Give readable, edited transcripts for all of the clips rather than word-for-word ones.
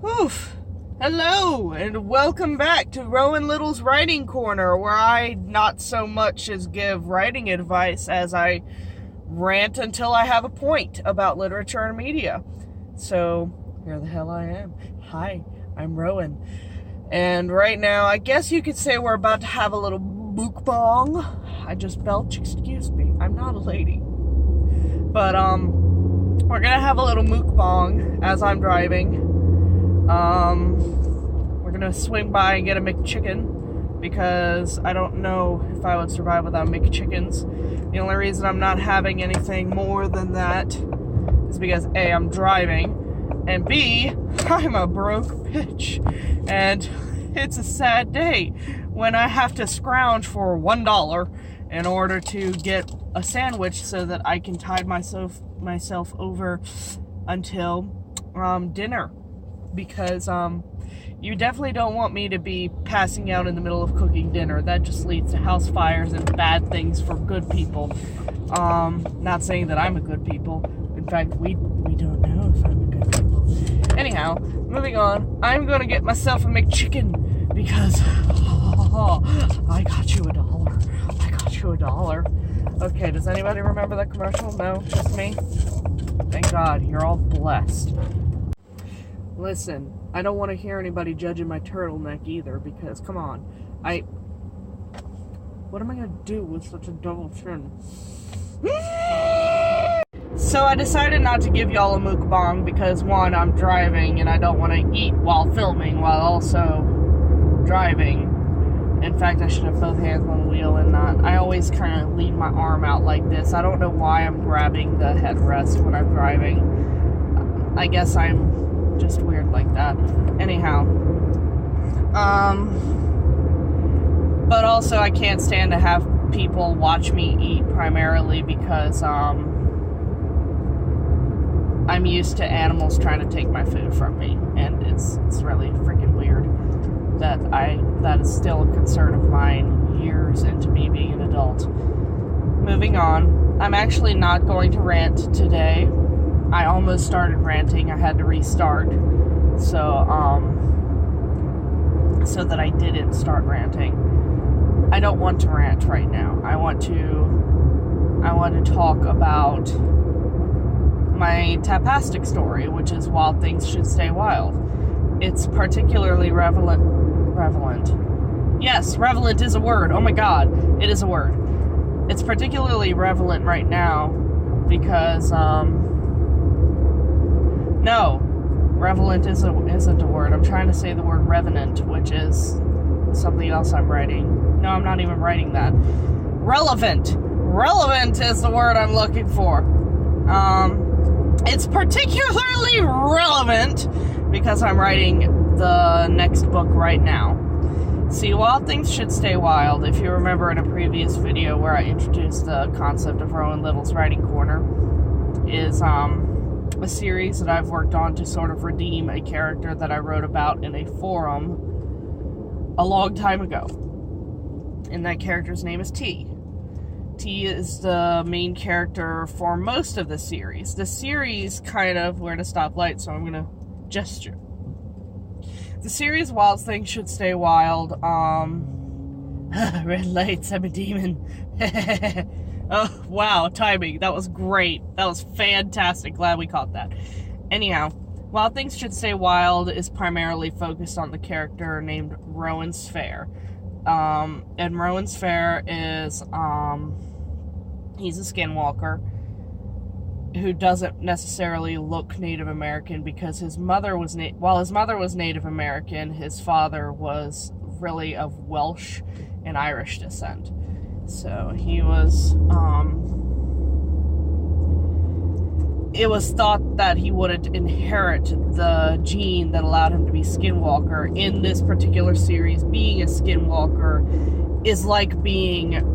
Oof. Hello, and welcome back to Rowan Liddell's Writing Corner, where I not so much as give writing advice as I rant until I have a point about literature and media. So, here the hell I am. Hi, I'm Rowan. And right now, I guess you could say we're about to have a little mukbang. I just belched, excuse me. I'm not a lady. But, we're gonna have a little mukbang as I'm driving. We're gonna swing by and get a McChicken because I don't know if I would survive without McChickens. The only reason I'm not having anything more than that is because A, I'm driving, and B, I'm a broke bitch. And it's a sad day when I have to scrounge for $1 in order to get a sandwich so that I can tide myself over until dinner. Because you definitely don't want me to be passing out in the middle of cooking dinner. That just leads to house fires and bad things for good people. Not saying that I'm a good people. In fact, we don't know if I'm a good people. Anyhow, moving on. I'm gonna get myself a McChicken because I got you $1. I got you $1. Okay, does anybody remember that commercial? No, just me. Thank God, you're all blessed. Listen, I don't want to hear anybody judging my turtleneck either, because, come on, what am I going to do with such a double chin? So I decided not to give y'all a mukbang because, one, I'm driving and I don't want to eat while filming while also driving. In fact, I should have both hands on the wheel and not. I always kind of lean my arm out like this. I don't know why I'm grabbing the headrest when I'm driving. I guess I'm just weird like that. Anyhow. But also I can't stand to have people watch me eat primarily because, I'm used to animals trying to take my food from me. And it's really freaking weird that is still a concern of mine years into me being an adult. Moving on. I'm actually not going to rant today. I almost started ranting. I had to restart. So that I didn't start ranting. I don't want to rant right now. I want to talk about my tapastic story, which is Wild Things Should Stay Wild. It's particularly relevant. Yes, relevant is a word. Oh my God, it is a word. It's particularly relevant right now because, no, relevant isn't a word. I'm trying to say the word revenant, which is something else I'm writing. No, I'm not even writing that. Relevant. Relevant is the word I'm looking for. It's particularly relevant because I'm writing the next book right now. See, Wild Things Should Stay Wild, if you remember in a previous video where I introduced the concept of Rowan Liddell's Writing Corner, is, a series that I've worked on to sort of redeem a character that I wrote about in a forum a long time ago. And that character's name is T. T is the main character for most of the series. The series kind of, we're at a stoplight, so I'm going to gesture. The series Wild Things Should Stay Wild, red lights, I'm a demon. Oh, wow, timing. That was great. That was fantastic. Glad we caught that. Anyhow, Wild Things Should Stay Wild is primarily focused on the character named Rowan Sphere. And Rowan Sphere is, he's a skinwalker who doesn't necessarily look Native American because his mother was, while his mother was Native American, his father was really of Welsh and Irish descent. So he was, it was thought that he wouldn't inherit the gene that allowed him to be Skinwalker. In this particular series, being a Skinwalker is like being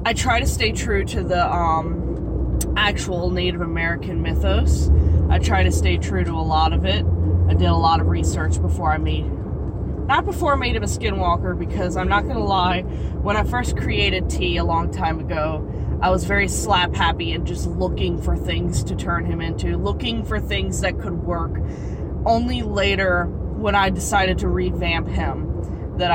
I try to stay true to the, actual Native American mythos. I try to stay true to a lot of it. I did a lot of research before I made him a Skinwalker, because I'm not gonna lie, when I first created T a long time ago, I was very slap happy and just looking for things to turn him into, looking for things that could work. Only later, when I decided to revamp him, that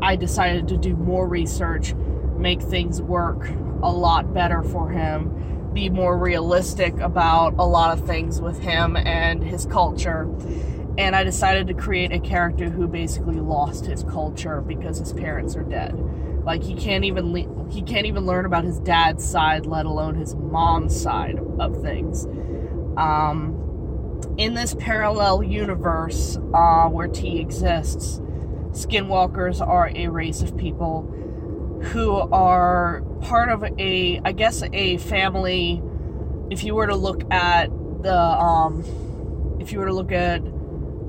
I decided to do more research, make things work a lot better for him, be more realistic about a lot of things with him and his culture. And I decided to create a character who basically lost his culture because his parents are dead. Like, he can't even learn about his dad's side, let alone his mom's side of things. In this parallel universe where T exists, skinwalkers are a race of people who are part of a family. If you were to look at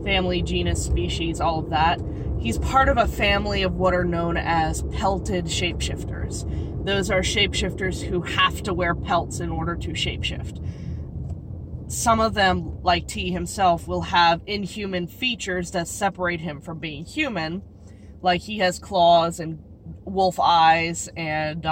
family, genus, species, all of that, he's part of a family of what are known as pelted shapeshifters. Those are shapeshifters who have to wear pelts in order to shapeshift. Some of them, like T himself, will have inhuman features that separate him from being human. Like, he has claws and wolf eyes and,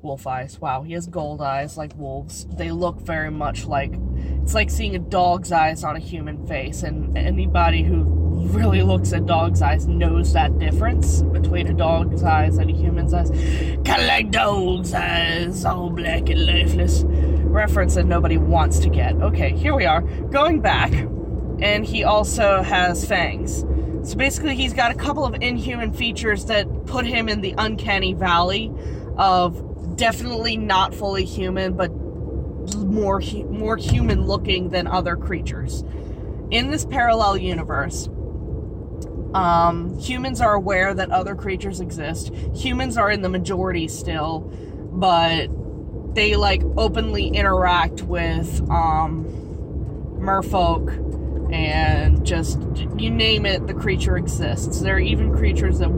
wolf eyes. Wow, he has gold eyes like wolves. They look very much like, it's like seeing a dog's eyes on a human face, and anybody who really looks at dog's eyes knows that difference between a dog's eyes and a human's eyes. Kinda like dog's eyes, all black and lifeless. Reference that nobody wants to get. Okay, here we are, going back, and he also has fangs. So basically he's got a couple of inhuman features that put him in the uncanny valley of definitely not fully human, but more human looking than other creatures. In this parallel universe, humans are aware that other creatures exist. Humans are in the majority still, but they like openly interact with merfolk, and just, you name it, the creature exists. There are even creatures that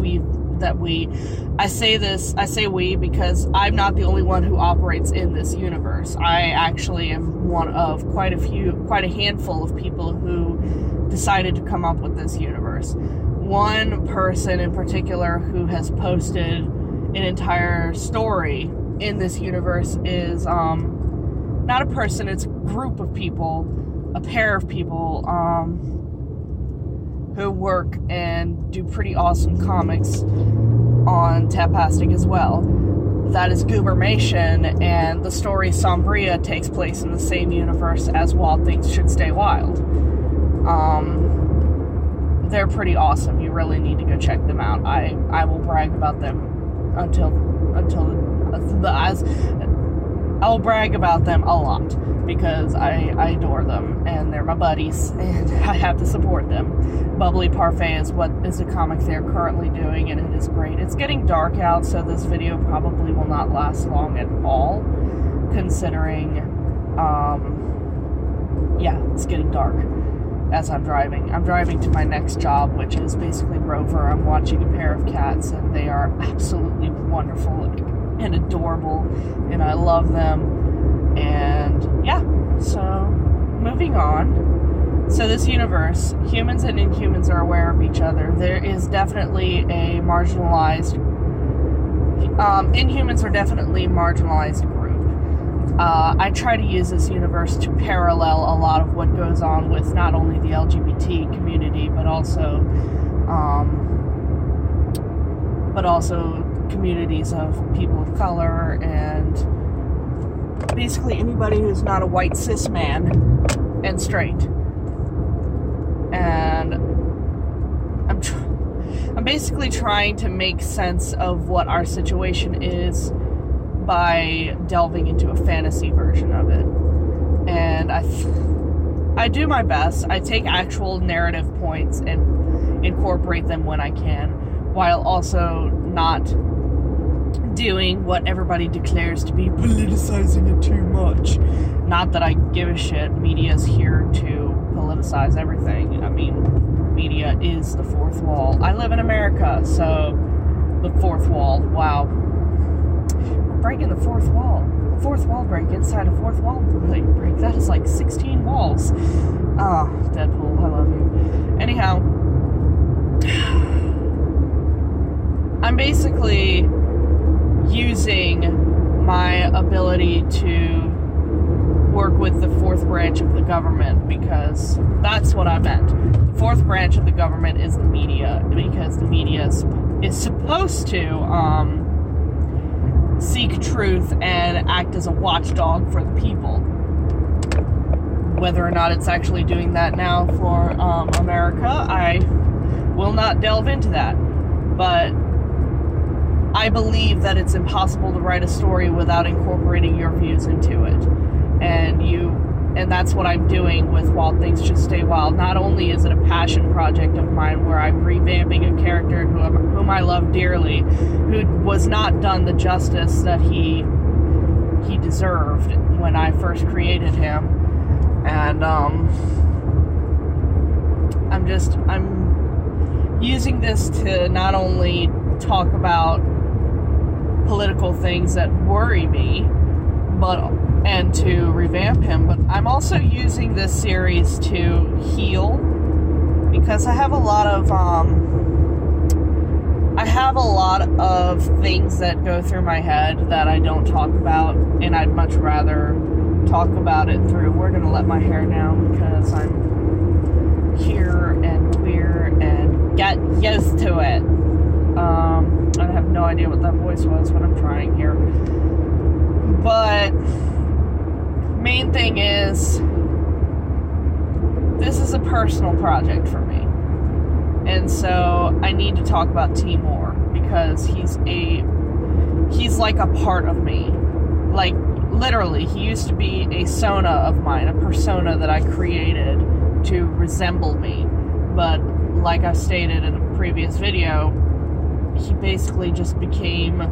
I say we because I'm not the only one who operates in this universe. I actually am one of quite a handful of people who decided to come up with this universe. One person in particular who has posted an entire story in this universe is not a person, it's a group of people, a pair of people who work and do pretty awesome comics on Tapastic as well. That is Goobermation, and the story Sombria takes place in the same universe as Wild Things Should Stay Wild. They're pretty awesome. You really need to go check them out. I will brag about them I'll brag about them a lot because I adore them and they're my buddies and I have to support them. Bubbly Parfait is a comic they're currently doing, and it is great. It's getting dark out, so this video probably will not last long at all, considering it's getting dark as I'm driving. I'm driving to my next job, which is basically Rover. I'm watching a pair of cats, and they are absolutely wonderful and adorable, and I love them. And yeah, so moving on. So this universe, humans and inhumans are aware of each other. There is definitely a marginalized, inhumans are definitely a marginalized group. I try to use this universe to parallel a lot of what goes on with not only the LGBT community, but also communities of people of color and basically anybody who's not a white cis man and straight. And I'm basically trying to make sense of what our situation is by delving into a fantasy version of it. And I do my best. I take actual narrative points and incorporate them when I can, while also not doing what everybody declares to be politicizing it too much. Not that I give a shit. Media's here to politicize everything. I mean, media is the fourth wall. I live in America, so the fourth wall. Wow. We're breaking the fourth wall. Fourth wall break inside a fourth wall break. That is like 16 walls. Ah, Deadpool, I love you. Anyhow, I'm basically using my ability to work with the fourth branch of the government, because that's what I meant. The fourth branch of the government is the media, because the media is supposed to seek truth and act as a watchdog for the people. Whether or not it's actually doing that now for America, I will not delve into that. But I believe that it's impossible to write a story without incorporating your views into it. And that's what I'm doing with Wild Things Just Stay Wild. Not only is it a passion project of mine where I'm revamping a character whom I love dearly, who was not done the justice that he deserved when I first created him. And I'm using this to not only talk about political things that worry me, and to revamp him, but I'm also using this series to heal, because I have a lot of things that go through my head that I don't talk about, and I'd much rather talk about it through. We're gonna let my hair down because I'm here and queer and get used to it. I have no idea what that voice was when I'm trying here. But main thing is, this is a personal project for me. And so I need to talk about Timur, because he's like a part of me. Like, literally, he used to be a persona of mine, a persona that I created to resemble me. But like I stated in a previous video, he basically just became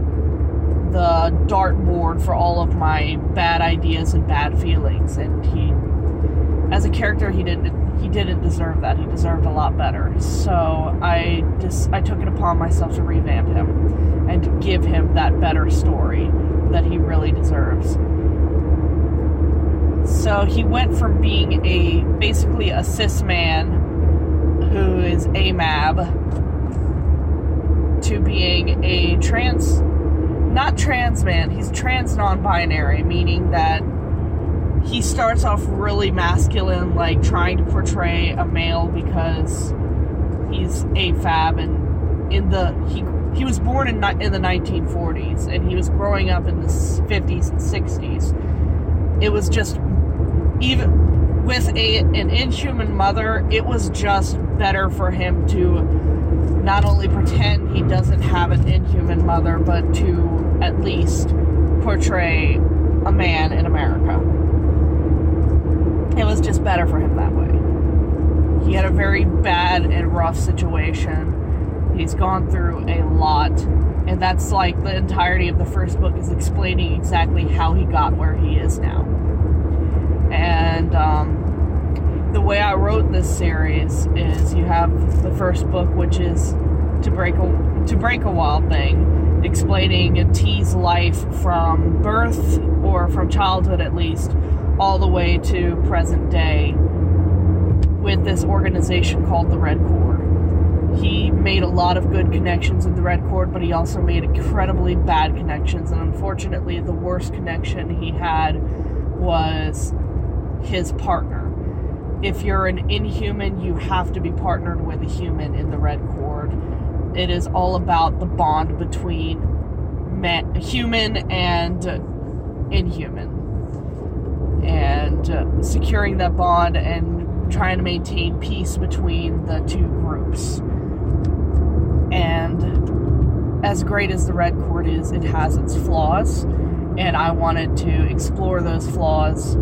the dartboard for all of my bad ideas and bad feelings, and as a character, he didn't deserve that. He deserved a lot better. So I took it upon myself to revamp him and to give him that better story that he really deserves. So he went from being basically a cis man who is AMAB to being a not trans man, he's trans non-binary, meaning that he starts off really masculine, like trying to portray a male because he's AFAB, and he was born in the 1940s, and he was growing up in the 50s and 60s. It was just, even with an inhuman mother, it was just better for him to not only pretend he doesn't have an inhuman mother, but to at least portray a man in America. It was just better for him that way. He had a very bad and rough situation. He's gone through a lot, and that's like the entirety of the first book is explaining exactly how he got where he is now. And the way I wrote this series is you have the first book, which is To Break a Wild Thing, explaining T's life from birth, or from childhood at least, all the way to present day with this organization called the Red Cord. He made a lot of good connections in the Red Cord, but he also made incredibly bad connections, and unfortunately the worst connection he had was his partner. If you're an inhuman, you have to be partnered with a human in the Red Cord. It is all about the bond between human and inhuman, and securing that bond and trying to maintain peace between the two groups. And as great as the Red Cord is, it has its flaws, and I wanted to explore those flaws,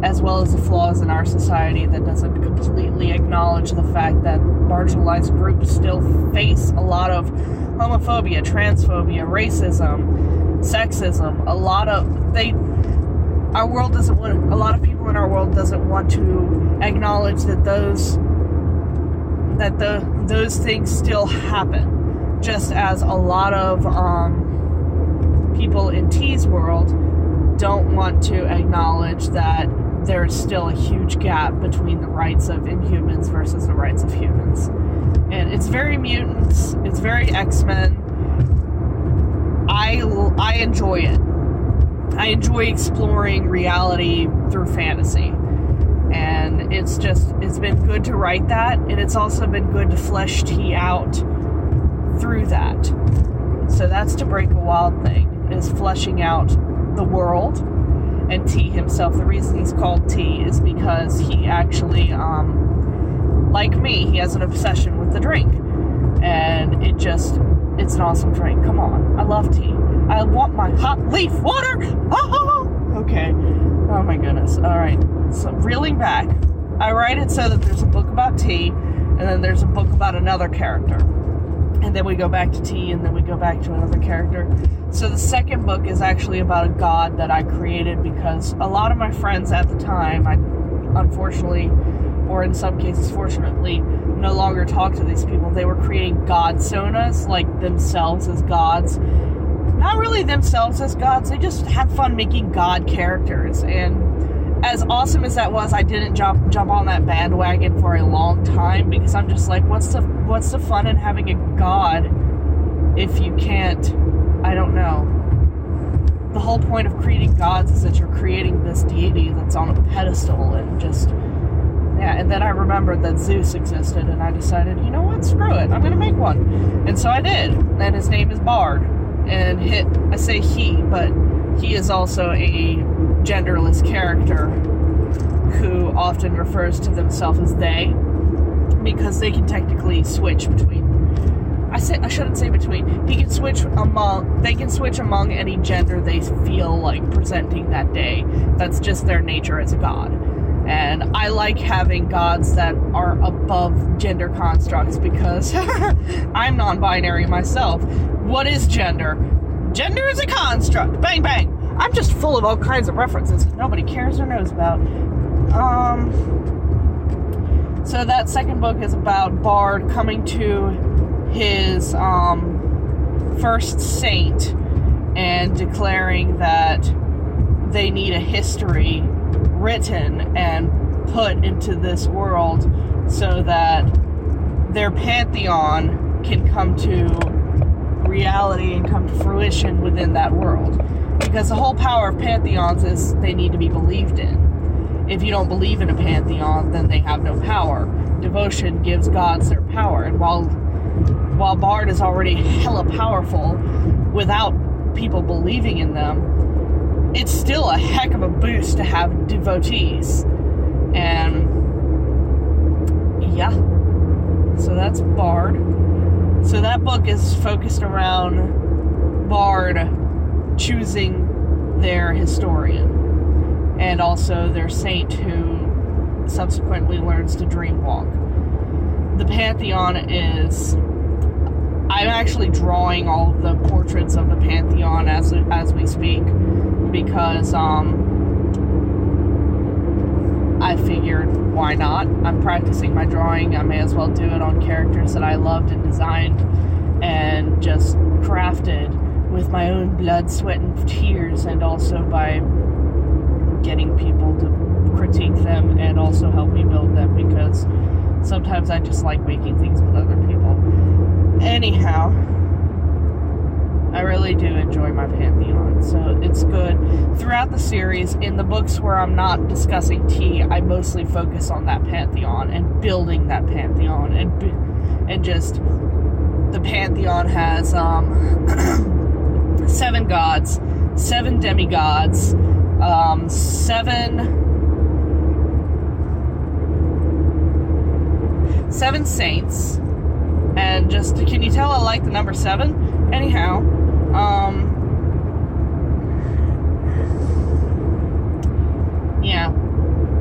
as well as the flaws in our society that doesn't completely acknowledge the fact that marginalized groups still face a lot of homophobia, transphobia, racism, sexism. A lot of people in our world doesn't want to acknowledge that those things still happen, just as a lot of people in T's world don't want to acknowledge that there's still a huge gap between the rights of Inhumans versus the rights of humans. And it's very mutants, it's very X-Men. I enjoy it. I enjoy exploring reality through fantasy. And it's been good to write that, and it's also been good to flesh T out through that. So that's To Break a Wild Thing, is fleshing out the world and T himself. The reason he's called T is because he actually, like me, he has an obsession with the drink. And it's an awesome drink. Come on. I love tea. I want my hot leaf water. Oh, okay. Oh my goodness. All right. So reeling back, I write it so that there's a book about tea, and then there's a book about another character. And then we go back to tea, and then we go back to another character. So the second book is actually about a god that I created because a lot of my friends at the time, I unfortunately, or in some cases fortunately, no longer talk to these people. They were creating god sonas, like themselves as gods. Not really themselves as gods, they just had fun making god characters. And as awesome as that was, I didn't jump on that bandwagon for a long time because I'm just like, what's the fun in having a god if you can't, I don't know. The whole point of creating gods is that you're creating this deity that's on a pedestal and just, yeah. And then I remembered that Zeus existed, and I decided, you know what, screw it, I'm gonna make one. And so I did, and his name is Bard. And I say he, but he is also a genderless character who often refers to themselves as they, because they can technically switch between, I shouldn't say between, they can switch among any gender they feel like presenting that day. That's just their nature as a god. And I like having gods that are above gender constructs because I'm non-binary myself. What is gender? Gender is a construct. Bang, bang. I'm just full of all kinds of references that nobody cares or knows about. So that second book is about Bard coming to his first saint and declaring that they need a history written and put into this world so that their pantheon can come to reality and come to fruition within that world. Because the whole power of pantheons is they need to be believed in. If you don't believe in a pantheon, then they have no power. Devotion gives gods their power. And while Bard is already hella powerful without people believing in them, it's still a heck of a boost to have devotees. And yeah, so that's Bard. So that book is focused around Bard choosing their historian and also their saint who subsequently learns to dreamwalk. The pantheon is, I'm actually drawing all of the portraits of the pantheon as we speak because I figured, why not? I'm practicing my drawing. I may as well do it on characters that I loved and designed and just crafted with my own blood, sweat, and tears, and also by getting people to critique them and also help me build them, because sometimes I just like making things with other people. Anyhow, I really do enjoy my pantheon, so it's good. Throughout the series, in the books where I'm not discussing tea, I mostly focus on that pantheon and building that pantheon, and just, the pantheon has 7 gods, 7 demigods, 7 saints, and just, can you tell I like the number 7? Anyhow, yeah,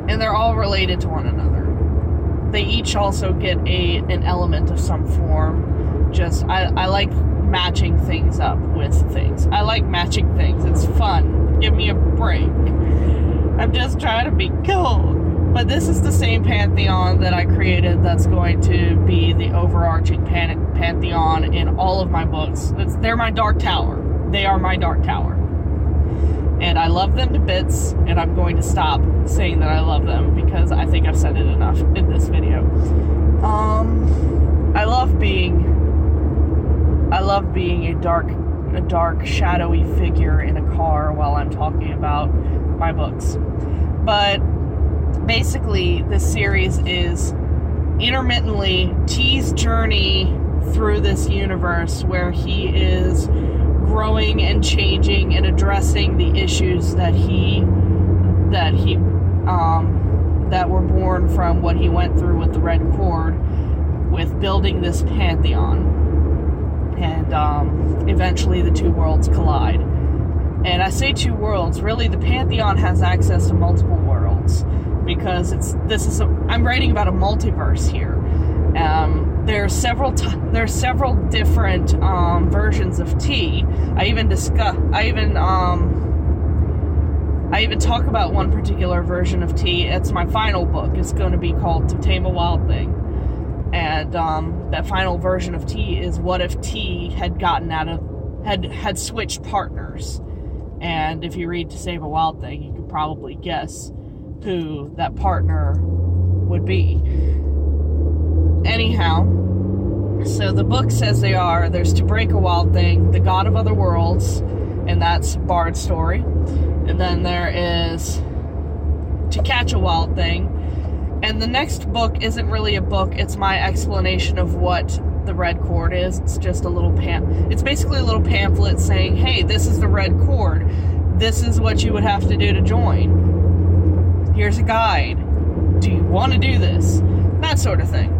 and they're all related to one another. They each also get an element of some form. Just, I like matching things up with things. I like matching things. It's fun. Give me a break. I'm just trying to be cool. But this is the same pantheon that I created that's going to be the overarching pantheon in all of my books. They're my Dark Tower. They are my Dark Tower. And I love them to bits, and I'm going to stop saying that I love them because I think I've said it enough in this video. I love being a dark a dark, shadowy figure in a car while I'm talking about my books. But basically, this series is intermittently T's journey through this universe where he is growing and changing and addressing the issues that were born from what he went through with the Red Cord, with building this pantheon. And eventually the two worlds collide. And I say two worlds, really the pantheon has access to multiple worlds, because I'm writing about a multiverse here. There are several different versions of T. I even talk about one particular version of T. It's my final book. It's going to be called To Tame a Wild Thing. And that final version of T is what if T had had switched partners. And if you read To Save a Wild Thing, you could probably guess who that partner would be. Anyhow, so the book says there's To Break a Wild Thing, The God of Other Worlds, and that's Bard's story. And then there is To Catch a Wild Thing. And the next book isn't really a book, it's my explanation of what the Red Cord is. It's just a little it's basically a little pamphlet saying, hey, this is the Red Cord. This is what you would have to do to join. Here's a guide. Do you want to do this? That sort of thing.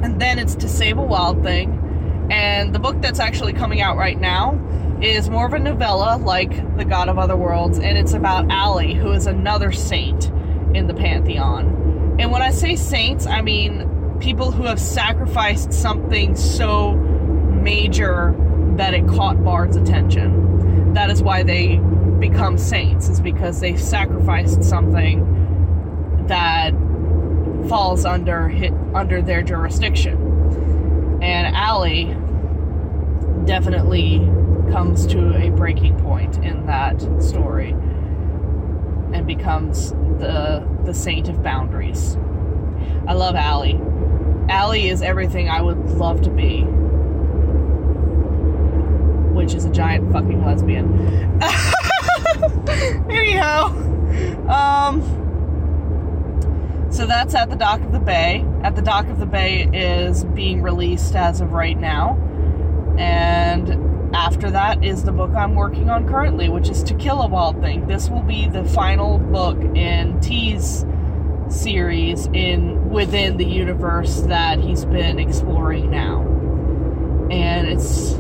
And then it's To Save a Wild Thing. And the book that's actually coming out right now is more of a novella, like The God of Other Worlds, and it's about Allie, who is another saint in the Pantheon. And when I say saints, I mean people who have sacrificed something so major that it caught Bard's attention. That is why they become saints, is because they sacrificed something that falls under their jurisdiction. And Allie definitely comes to a breaking point in that story and becomes the saint of boundaries. I love Allie. Allie is everything I would love to be, which is a giant fucking lesbian. Anyhow, so that's At the Dock of the Bay. At the Dock of the Bay is being released as of right now, and after that is the book I'm working on currently, which is To Kill a Wild Thing. This will be the final book in T's series within the universe that he's been exploring now. And it's,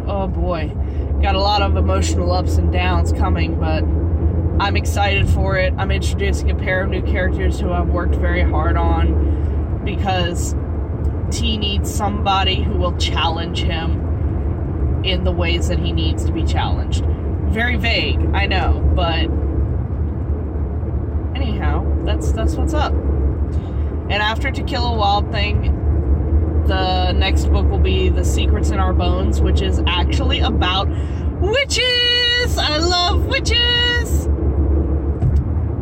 oh boy, got a lot of emotional ups and downs coming, but I'm excited for it. I'm introducing a pair of new characters who I've worked very hard on, because T needs somebody who will challenge him in the ways that he needs to be challenged. Very vague, I know, but anyhow, that's what's up. And after To Kill a Wild Thing, the next book will be The Secrets in Our Bones, which is actually about witches! I love witches!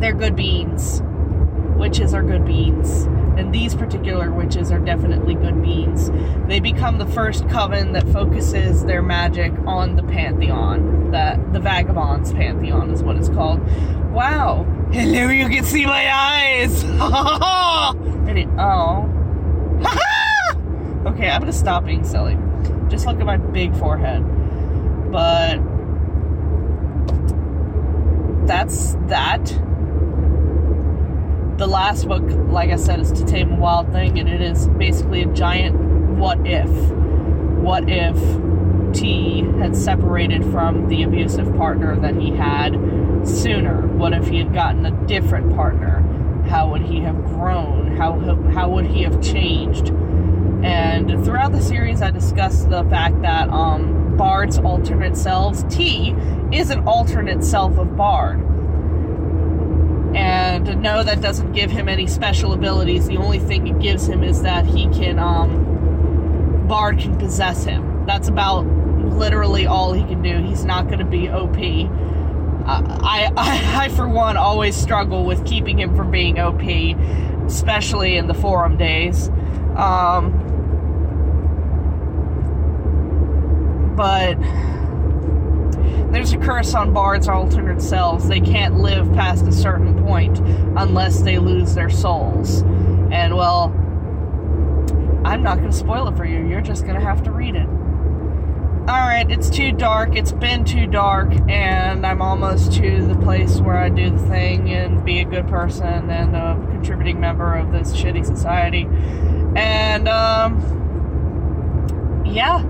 They're good beans. Witches are good beans. And these particular witches are definitely good beans. They become the first coven that focuses their magic on the Pantheon. The Vagabonds Pantheon is what it's called. Wow. Hello, you can see my eyes! Okay, I'm gonna stop being silly. Just look at my big forehead. But that's that. The last book, like I said, is To Tame a Wild Thing, and it is basically a giant what if. What if T had separated from the abusive partner that he had sooner? What if he had gotten a different partner? How would he have grown? How would he have changed? And throughout the series, I discussed the fact that Bard's alternate selves, T is an alternate self of Bard. And no, that doesn't give him any special abilities. The only thing it gives him is that he can, Bard can possess him. That's about literally all he can do. He's not going to be OP. I, for one, always struggle with keeping him from being OP, especially in the forum days. But there's a curse on bards' alternate selves. They can't live past a certain point unless they lose their souls. And, well, I'm not going to spoil it for you. You're just going to have to read it. Alright, it's too dark. It's been too dark, and I'm almost to the place where I do the thing and be a good person and a contributing member of this shitty society. And, yeah.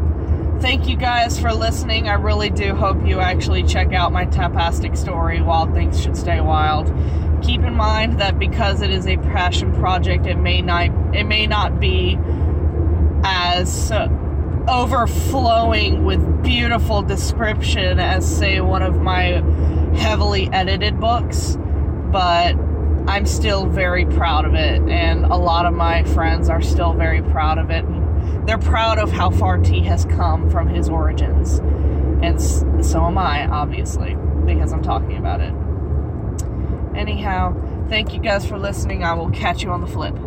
Thank you guys for listening. I really do hope you actually check out my Tapastic story, Wild Things Should Stay Wild. Keep in mind that because it is a passion project, it may not be as overflowing with beautiful description as, say, one of my heavily edited books, but I'm still very proud of it, and a lot of my friends are still very proud of it. They're proud of how far T has come from his origins, and so am I, obviously, because I'm talking about it. Anyhow, thank you guys for listening. I will catch you on the flip.